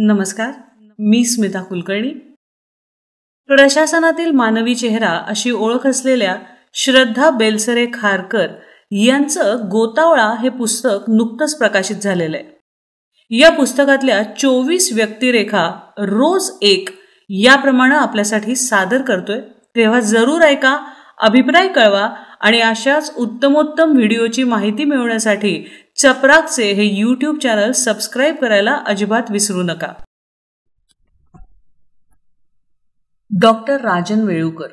नमस्कार, मी स्मिता कुलकर्णी. प्रशासनातील मानवी चेहरा अशी ओळख असलेल्या श्रद्धा बेलसरे खारकर यांचं गोतावळा हे पुस्तक नुकतंच प्रकाशित झालेलं आहे. या पुस्तकातल्या 24 व्यक्तिरेखा रोज एक याप्रमाणे आपल्यासाठी सादर करतोय. तेव्हा जरूर ऐका, अभिप्राय कळवा आणि अशाच उत्तमोत्तम व्हिडिओची माहिती मिळवण्यासाठी चपराकचे हे यूट्यूब चॅनल सबस्क्राईब करायला अजिबात विसरू नका. डॉक्टर राजन वेळुकर.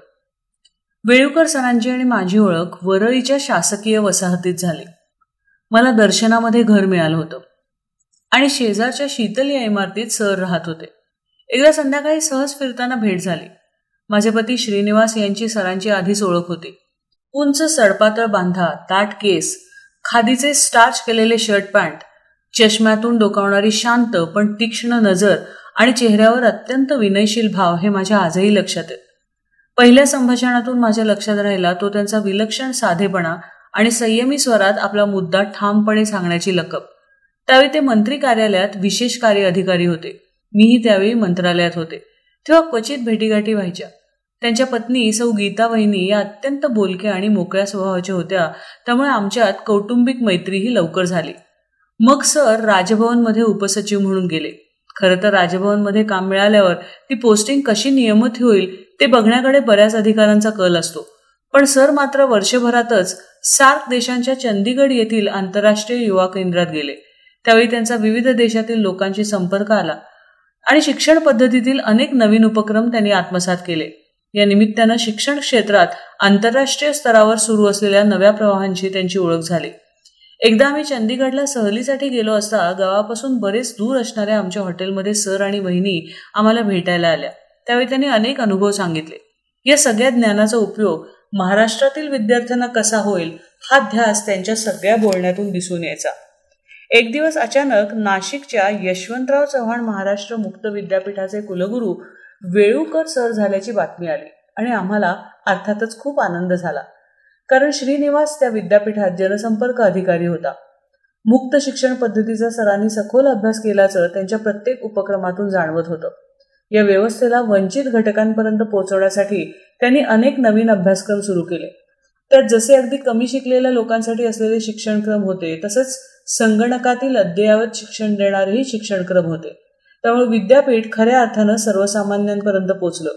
वेळुकर सरांची आणि माझी ओळख वरळीच्या शासकीय वसाहतीत झाली. मला दर्शनामध्ये घर मिळालं होतं आणि शेजारच्या शीतल या इमारतीत सर राहत होते. एकदा संध्याकाळी सहज फिरताना भेट झाली. माझे पती श्रीनिवास यांची सरांची आधीच ओळख होती. उंच सडपातळ बांधा, ताठ केस, खादीचे स्टार्च केलेले शर्ट पॅन्ट, चष्म्यातून डोकावणारी शांत पण तीक्ष्ण नजर आणि चेहऱ्यावर अत्यंत विनयशील भाव हे माझ्या आजही लक्षात आहेत. पहिल्या संभाषणातून माझ्या लक्षात राहिला तो त्यांचा विलक्षण साधेपणा आणि संयमी स्वरात आपला मुद्दा ठामपणे सांगण्याची लकब. त्यावेळी ते मंत्री कार्यालयात विशेष कार्य अधिकारी होते. मीही त्यावेळी मंत्रालयात होते. तेव्हा क्वचित भेटीगाठी व्हायच्या. त्यांच्या पत्नी सौ गीता वहिनी या अत्यंत बोलक्या आणि मोकळ्या स्वभावाच्या होत्या. त्यामुळे आमच्यात कौटुंबिक मैत्रीही लवकर झाली. मग सर राजभवनमध्ये उपसचिव म्हणून गेले. खरं तर राजभवनमध्ये काम मिळाल्यावर ती पोस्टिंग कशी नियमित होईल ते बघण्याकडे बऱ्याच अधिकाऱ्यांचा कल असतो. पण सर मात्र वर्षभरातच सार्क देशांच्या चंदीगड येथील आंतरराष्ट्रीय युवा केंद्रात गेले. त्यावेळी त्यांचा विविध देशातील लोकांशी संपर्क आला आणि शिक्षण पद्धतीतील अनेक नवीन उपक्रम त्यांनी आत्मसात केले. या निमित्तानं शिक्षण क्षेत्रात आंतरराष्ट्रीय स्तरावर सुरू असलेल्या नव्या प्रवाहांची त्यांची ओळख झाली. एकदा आम्ही चंदीगडला सहलीसाठी गेलो असता गावापासून बरेच दूर असणाऱ्या आमच्या हॉटेलमध्ये सर आणि वहिनी आम्हाला भेटायला आल्या. त्यावेळी त्यांनी अनेक अनुभव सांगितले. या सगळ्या ज्ञानाचा उपयोग महाराष्ट्रातील विद्यार्थ्यांना कसा होईल हा ध्यास त्यांच्या सगळ्या बोलण्यातून दिसून यायचा. एक दिवस अचानक नाशिकच्या यशवंतराव चव्हाण महाराष्ट्र मुक्त विद्यापीठाचे कुलगुरू वेळुकर सर झाल्याची बातमी आली आणि आम्हाला अर्थातच खूप आनंद झाला. कारण श्रीनिवास त्या विद्यापीठात जनसंपर्क अधिकारी होता. मुक्त शिक्षण पद्धतीचा सरांनी सखोल अभ्यास केल्याचं त्यांच्या प्रत्येक उपक्रमातून जाणवत होतं. या व्यवस्थेला वंचित घटकांपर्यंत पोहोचवण्यासाठी त्यांनी अनेक नवीन अभ्यासक्रम सुरू केले. त्यात जसे अगदी कमी शिकलेल्या लोकांसाठी असलेले शिक्षणक्रम होते तसेच संगणकातील अद्ययावत शिक्षण देणारेही शिक्षणक्रम होते. त्यामुळे विद्यापीठ खऱ्या अर्थानं सर्वसामान्यांपर्यंत पोहोचलं.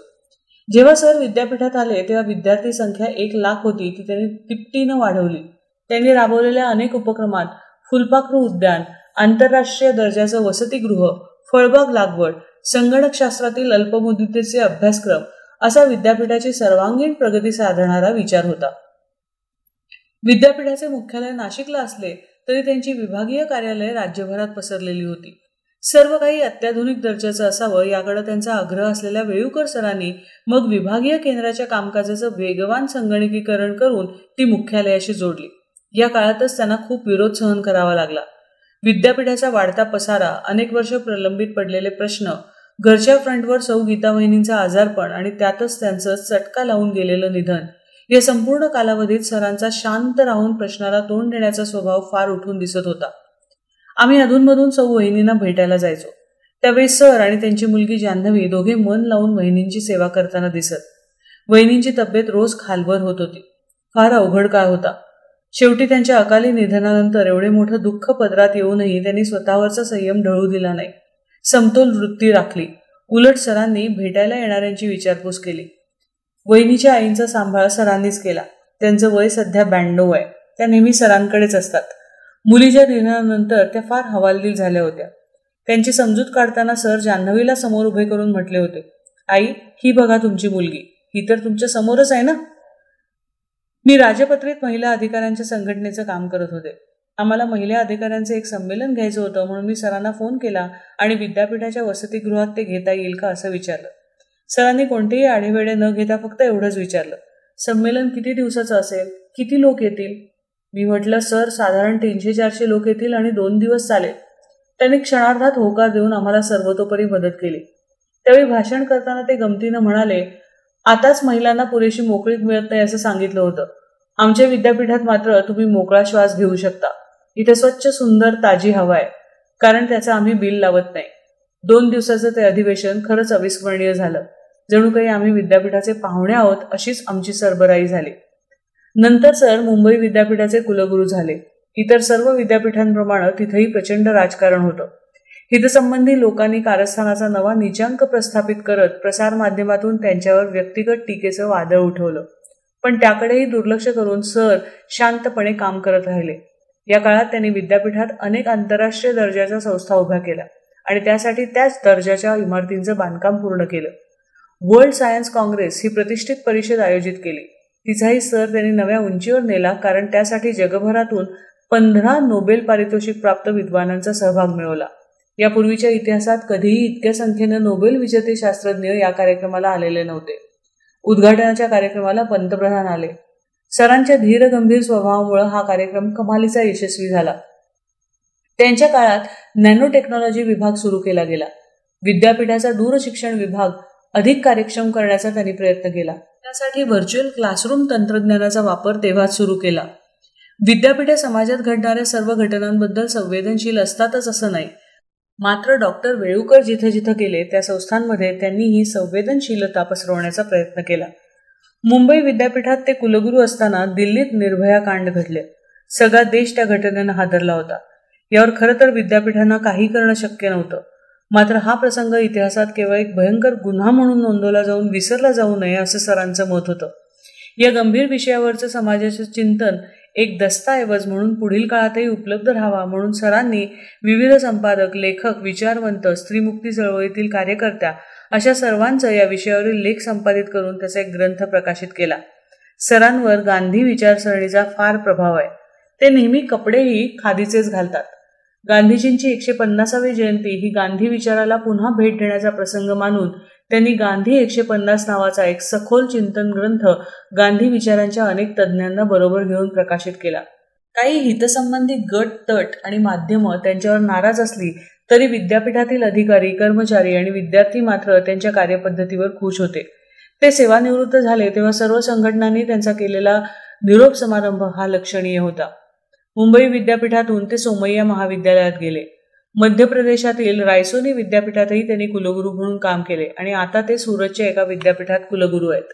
जेव्हा सर विद्यापीठात आले तेव्हा विद्यार्थी संख्या 1,00,000 होती ती त्यांनी तिपटीनं वाढवली. त्यांनी राबवलेल्या अनेक उपक्रमात फुलपाखरू उद्यान, आंतरराष्ट्रीय दर्जाचं वसतिगृह, फळबाग लागवड, संगणकशास्त्रातील अल्पमुदतीचे अभ्यासक्रम असा विद्यापीठाची सर्वांगीण प्रगती साधणारा विचार होता. विद्यापीठाचे मुख्यालय नाशिकला असले तरी त्यांची विभागीय कार्यालये राज्यभरात पसरलेली होती. सर्व काही अत्याधुनिक दर्जाचं असावं याकडे त्यांचा आग्रह असलेल्या वेळुकर सरांनी मग विभागीय केंद्राच्या कामकाजाचं वेगवान संगणकीकरण करून ती मुख्यालयाशी जोडली. या काळातच त्यांना खूप विरोध सहन करावा लागला. विद्यापीठाचा वाढता पसारा, अनेक वर्ष प्रलंबित पडलेले प्रश्न, घरच्या फ्रंटवर सौ गीता वहिनींचा आजारपण आणि त्यातच त्यांचं चटका लावून गेलेलं निधन या संपूर्ण कालावधीत सरांचा शांत राहून प्रश्नाला तोंड देण्याचा स्वभाव फार उठून दिसत होता. आम्ही अधूनमधून सौ वहिनींना भेटायला जायचो. त्यावेळी सर आणि त्यांची मुलगी जान्हवी दोघे मन लावून वहिनींची सेवा करताना दिसत. वहिनींची तब्येत रोज खालवर होत होती. फार अवघड काळ होता. शेवटी त्यांच्या अकाली निधनानंतर एवढे मोठं दुःख पदरात येऊनही त्यांनी स्वतःवरचा संयम ढळू दिला नाही. समतोल वृत्ती राखली. उलट सरांनी भेटायला येणाऱ्यांची विचारपूस केली. वहिनीच्या आईंचा सांभाळ सरांनीच केला. त्यांचं वय सध्या 92 आहे. त्या नेहमी सरांकडेच असतात. मुलीच्या निधनानंतर त्या फार हवालदिल झाल्या होत्या. त्यांची समजूत काढताना सर जान्हवीला समोर उभे करून म्हटले होते, आई, ही बघा तुमची मुलगी, ही तर तुमच्या समोरच आहे ना. मी राजपत्रित महिला अधिकाऱ्यांच्या संघटनेचं काम करत होते. आम्हाला महिला अधिकाऱ्यांचं एक संमेलन घ्यायचं होतं म्हणून मी सरांना फोन केला आणि विद्यापीठाच्या वसतिगृहात ते घेता येईल का असं विचारलं. सरांनी कोणतेही आढेवेढे न घेता फक्त एवढंच विचारलं, संमेलन किती दिवसाचं असेल, किती लोक येतील. मी म्हटलं, सर, साधारण 300-400 लोक येतील आणि 2 दिवस चालेल. त्यांनी क्षणार्धात होकार देऊन आम्हाला सर्वतोपरी मदत केली. त्यावेळी भाषण करताना ते गमतीनं म्हणाले, आताच महिलांना पुरेशी मोकळीक मिळत नाही असं सांगितलं होतं. आमच्या विद्यापीठात मात्र तुम्ही मोकळा श्वास घेऊ शकता. इथे स्वच्छ सुंदर ताजी हवा आहे, कारण त्याचं आम्ही बिल लावत नाही. 2 दिवसाचं ते अधिवेशन खरंच अविस्मरणीय झालं. जणू काही आम्ही विद्यापीठाचे पाहुणे आहोत अशीच आमची सरबराई झाली. नंतर सर मुंबई विद्यापीठाचे कुलगुरू झाले. इतर सर्व विद्यापीठांप्रमाणे तिथेही प्रचंड राजकारण होतं. हितसंबंधी लोकांनी कारस्थानाचा नवा नीचांक प्रस्थापित करत प्रसारमाध्यमातून त्यांच्यावर व्यक्तिगत टीकेचं वादळ उठवलं. पण त्याकडेही दुर्लक्ष करून सर शांतपणे काम करत राहिले. या काळात त्यांनी विद्यापीठात अनेक आंतरराष्ट्रीय दर्जाच्या संस्था उभ्या केल्या आणि त्यासाठी त्याच दर्जाच्या इमारतींचं बांधकाम पूर्ण केलं. वर्ल्ड सायन्स काँग्रेस ही प्रतिष्ठित परिषद आयोजित केली. तिचाही सर त्यांनी नव्या उंचीवर नेला, कारण त्यासाठी जगभरातून 15 नोबेल पारितोषिक प्राप्त विद्वानांचा सहभाग मिळवला. यापूर्वीच्या इतिहासात कधीही इतक्या संख्येनं नोबेल विजेते शास्त्रज्ञ या कार्यक्रमाला आलेले नव्हते. उद्घाटनाच्या कार्यक्रमाला पंतप्रधान आले. सरांच्या धीर गंभीर स्वभावामुळे हा कार्यक्रम कमालीचा यशस्वी झाला. त्यांच्या काळात नॅनो टेक्नॉलॉजी विभाग सुरू केला गेला. विद्यापीठाचा दूरशिक्षण विभाग अधिक कार्यक्षम करण्याचा त्यांनी प्रयत्न केला. त्यासाठी व्हर्च्युअल क्लासरूम तंत्रज्ञानाचा वापर तेव्हाच सुरू केला. विद्यापीठे समाजात घडणाऱ्या सर्व घटनांबद्दल संवेदनशील असतातच असं नाही, मात्र डॉक्टर वेळुकर जिथे जिथे गेले त्या संस्थांमध्ये त्यांनी ही संवेदनशीलता पसरवण्याचा प्रयत्न केला. मुंबई विद्यापीठात ते कुलगुरू असताना दिल्लीत निर्भया कांड घडले. सगळा देश त्या घटनेनं हादरला होता. यावर खरं तर विद्यापीठांना काही करणं शक्य नव्हतं. मात्र हा प्रसंग इतिहासात केवळ एक भयंकर गुन्हा म्हणून नोंदवला जाऊन विसरला जाऊ नये असं सरांचं मत होतं. या गंभीर विषयावरचं समाजाचं चिंतन एक दस्तऐवज म्हणून पुढील काळातही उपलब्ध राहावा म्हणून सरांनी विविध संपादक, लेखक, विचारवंत, स्त्रीमुक्ती चळवळीतील कार्यकर्त्या अशा सर्वांचं या विषयावरील लेख संपादित करून त्याचा एक ग्रंथ प्रकाशित केला. सरांवर गांधी विचारसरणीचा फार प्रभाव आहे. ते नेहमी कपडेही खादीचेच घालतात. गांधीजींची 150वी जयंती ही गांधी विचाराला पुन्हा भेट देण्याचा प्रसंग मानून त्यांनी गांधी 150 नावाचा एक सखोल चिंतन ग्रंथ गांधी विचारांच्या अनेक तज्ज्ञांना बरोबर घेऊन प्रकाशित केला. काही हितसंबंधी गट, तट आणि माध्यमं त्यांच्यावर नाराज असली तरी विद्यापीठातील अधिकारी, कर्मचारी आणि विद्यार्थी मात्र त्यांच्या कार्यपद्धतीवर खुश होते. ते सेवानिवृत्त झाले तेव्हा सर्व संघटनांनी त्यांचा केलेला निरोप समारंभ हा लक्षणीय होता. मुंबई विद्यापीठातून ते सोमय्या महाविद्यालयात गेले. मध्य प्रदेशातील रायसोनी विद्यापीठातही त्यांनी कुलगुरू म्हणून काम केले आणि आता ते सुरतच्या एका विद्यापीठात कुलगुरू आहेत.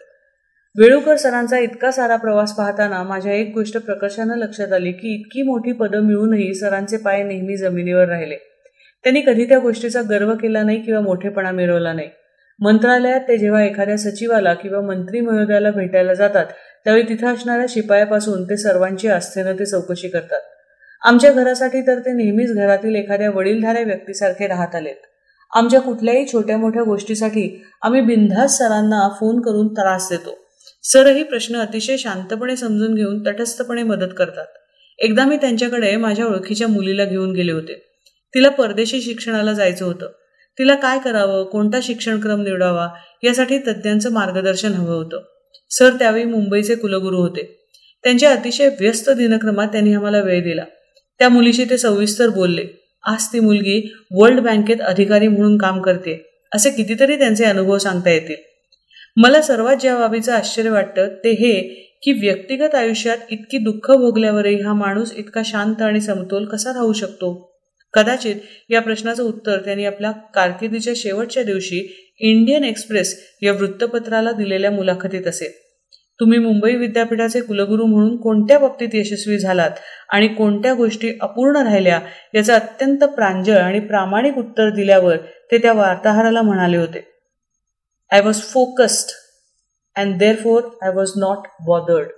वेळुकर सरांचा इतका सारा प्रवास पाहताना माझ्या एक गोष्ट प्रकर्षानं लक्षात आली की इतकी मोठी पदं मिळूनही सरांचे पाय नेहमी जमिनीवर राहिले. त्यांनी कधी त्या गोष्टीचा गर्व केला नाही किंवा मोठेपणा मिळवला नाही. मंत्रालयात ते जेव्हा एखाद्या सचिवाला किंवा मंत्री महोदयाला भेटायला जातात त्यावेळी तिथं असणाऱ्या शिपायापासून ते सर्वांची आस्थेनं ते चौकशी करतात. आमच्या घरासाठी तर ते नेहमीच घरातील एखाद्या वडीलधाऱ्या व्यक्तीसारखे राहत आलेत. आमच्या कुठल्याही छोट्या मोठ्या गोष्टीसाठी आम्ही बिनधास्त सरांना फोन करून त्रास देतो. सरही प्रश्न अतिशय शांतपणे समजून घेऊन तटस्थपणे मदत करतात. एकदा मी त्यांच्याकडे माझ्या ओळखीच्या मुलीला घेऊन गेले होते. तिला परदेशी शिक्षणाला जायचं होतं. तिला काय करावं, कोणता शिक्षणक्रम निवडावा यासाठी तज्ज्ञांचं मार्गदर्शन हवं होतं. सर त्यावेळी मुंबईचे कुलगुरू होते. त्यांच्या अतिशय व्यस्त दिनक्रमात त्यांनी आम्हाला वेळ दिला. त्या मुलीशी ते सविस्तर बोलले. आज ती मुलगी वर्ल्ड बँकेत अधिकारी म्हणून काम करते. असे कितीतरी त्यांचे अनुभव सांगता येतील. मला सर्वात ज्या बाबीचं आश्चर्य वाटतं ते हे की व्यक्तिगत आयुष्यात इतकी दुःख भोगल्यावरही हा माणूस इतका शांत आणि समतोल कसा राहू शकतो. कदाचित या प्रश्नाचं उत्तर त्यांनी आपल्या कारकिर्दीच्या शेवटच्या दिवशी इंडियन एक्सप्रेस या वृत्तपत्राला दिलेल्या मुलाखतीत असेल. तुम्ही मुंबई विद्यापीठाचे कुलगुरू म्हणून कोणत्या बाबतीत यशस्वी झालात आणि कोणत्या गोष्टी अपूर्ण राहिल्या याचं अत्यंत प्रांजळ आणि प्रामाणिक उत्तर दिल्यावर ते त्या वार्ताहराला म्हणाले होते, I was focused and therefore I was not bothered.